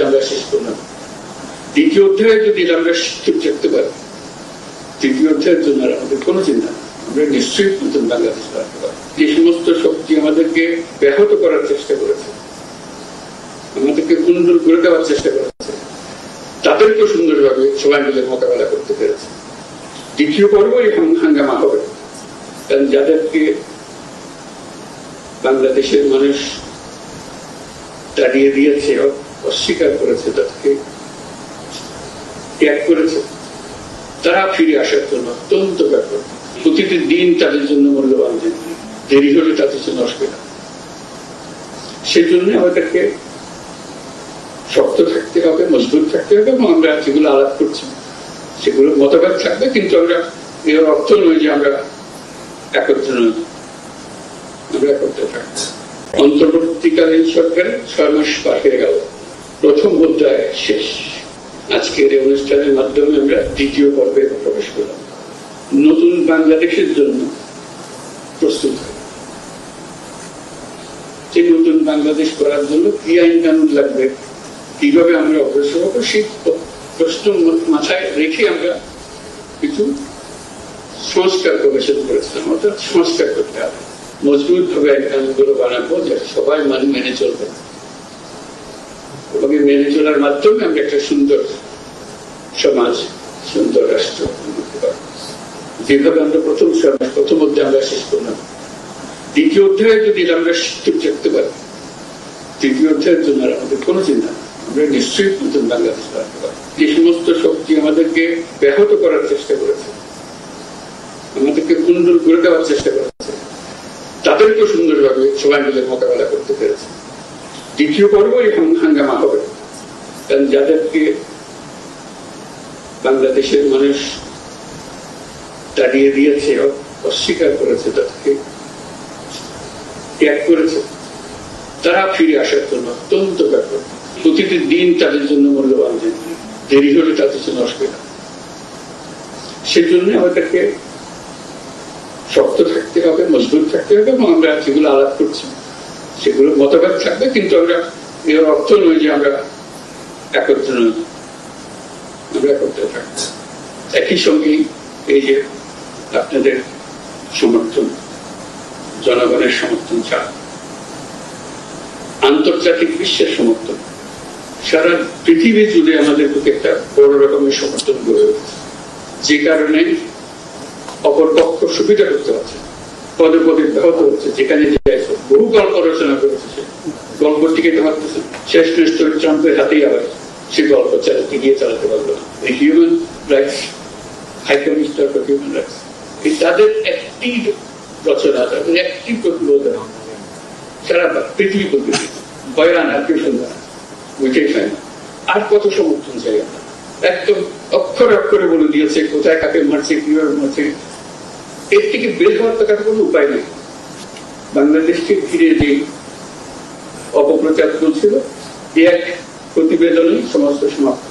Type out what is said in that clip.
আমরা শেষ করলাম। দ্বিতীয় অধ্যায়ে যদি আমরা চুপ থাকতে পারি, তৃতীয় অধ্যায়ের জন্য আর আমাদের কোনো চিন্তা নেই। আমরা নিশ্চয়ই নতুন বাংলাদেশ বানাতে পারবো। যে সমস্ত শক্তি আমাদেরকে ব্যাহত করার চেষ্টা করেছে, আমাদেরকে কুণ্ডল করে দেওয়ার চেষ্টা করেছে, তাদেরকেও সুন্দরভাবে সবাই মিলে মোকাবেলা করতে পেরেছে। দ্বিতীয় পর্বই হাঙ্গামা হবে, কারণ যাদেরকে বাংলাদেশের মানুষ তাড়িয়ে দিয়েছে, অস্বীকার করেছে, তাদেরকে ত্যাগ করেছে, তারা ফিরে আসার জন্য অত্যন্ত ব্যাপক। প্রতিটি দিন তাদের জন্য মূল্যবান দিন, দেরি হলে তাদের জন্য অসুবিধা। সেই জন্য আমাদেরকে শক্ত থাকতে হবে, মজবুত থাকতে হবে, এবং আমরা যেগুলো আলাপ করছি সেগুলো মতভেদ থাকবে, কিন্তু আমরা এর অর্থ নয় যে আমরা একত্র নই, আমরা একত্রে থাকবো। অন্তর্বর্তীকালীন সরকারের 6 মাস পার হয়ে গেল, প্রথম অধ্যায় শেষ। আজকের এই অনুষ্ঠানের মাধ্যমে আমরা দ্বিতীয় পর্বে প্রবেশ করলাম। নতুন বাংলাদেশের জন্য প্রস্তুত হয়। যে নতুন বাংলাদেশ করার জন্য কি আইন কানুন লাগবে, কিভাবে আমরা অগ্রসর হবো, সেই প্রশ্ন মাথায় রেখে আমরা কিছু সংস্কার প্রবেশন করেছিলাম। অর্থাৎ সংস্কার করতে হবে, মজবুত ভাবে আইন কানুনগুলো বানাবো, যাতে সবাই মেনে চলবে, এবং মেনে চলার মাধ্যমে আমরা একটা সুন্দর সমাজ, সুন্দর রাষ্ট্র করতে পারবো। যেভাবে আমরা প্রথম অধ্যায় আমরা শেষ করলাম, দ্বিতীয় অধ্যায়ে যদি আমরা চুপ থাকতে পারি, তৃতীয় অধ্যায়ের জন্য আর আমাদের কোনো চিন্তা নেই। আমরা নিশ্চয়ই নতুন বাংলাদেশ বানাতে পারবো। যে সমস্ত শক্তি আমাদেরকে ব্যাহত করার চেষ্টা করেছে, আমাদেরকে কুণ্ডল করে দেওয়ার চেষ্টা করেছে, তাদেরকেও সুন্দরভাবে সবাই মিলে মোকাবেলা করতে পেরেছে। দ্বিতীয় পর্বই হাঙ্গামা হবে, কারণ যাদেরকে বাংলাদেশের মানুষ তাড়িয়ে দিয়েছে, অস্বীকার করেছে, তাদেরকে ত্যাগ করেছে, তারা ফিরে আসার জন্য অত্যন্ত ব্যাপক। প্রতিটি দিন তাদের জন্য মূল্যবান দিন, দেরি হলে তাদের জন্য অসুবিধা। সেই জন্য আমাদেরকে শক্ত থাকতে হবে, মজবুত থাকতে হবে, এবং আমরা যেগুলো আলাপ করছি সেগুলো মতভেদ থাকবে, কিন্তু আমরা এর অর্থ নয় যে আমরা একত্র নই, আমরা একত্রে থাকবো। একই সঙ্গে এই যে আপনাদের সমর্থন, জনগণের সমর্থন ছাড়া আন্তর্জাতিক বিশ্বের সমর্থন, সারা পৃথিবী জুড়ে আমাদের প্রতি একটা বড় রকমের সমর্থন গড়ে উঠেছে, যে কারণে অপর পক্ষ সুবিধা করতে পারছে, পদে পদে ব্যাহত হচ্ছে। যেখানে বহু গল্প রচনা করেছে, গল্প টিকে পারতেছে, শেষ মেশ ট্রাম্পের হাতেই আবার সে গল্প চালাতে পারলো না। Human rights high commissioner for human rights, তাদের একটি রচনা, তাদের একটি প্রতিবেদন সারা পৃথিবী পদ্ধতি বয়ান আর কেউ শুনবে না, বুঝেই পায় না। আর কত সমর্থন চাই আমরা? একদম অক্ষরে অক্ষরে বলে দিয়েছে কোথায় কাকে মারছে, কিভাবে মারছে। এর থেকে বের হওয়ার তো কোনো উপায় নেই। বাংলাদেশকে ঘিরে যে অপপ্রচার চলছিল, এক প্রতিবেদনই সমস্ত সমাপ্ত।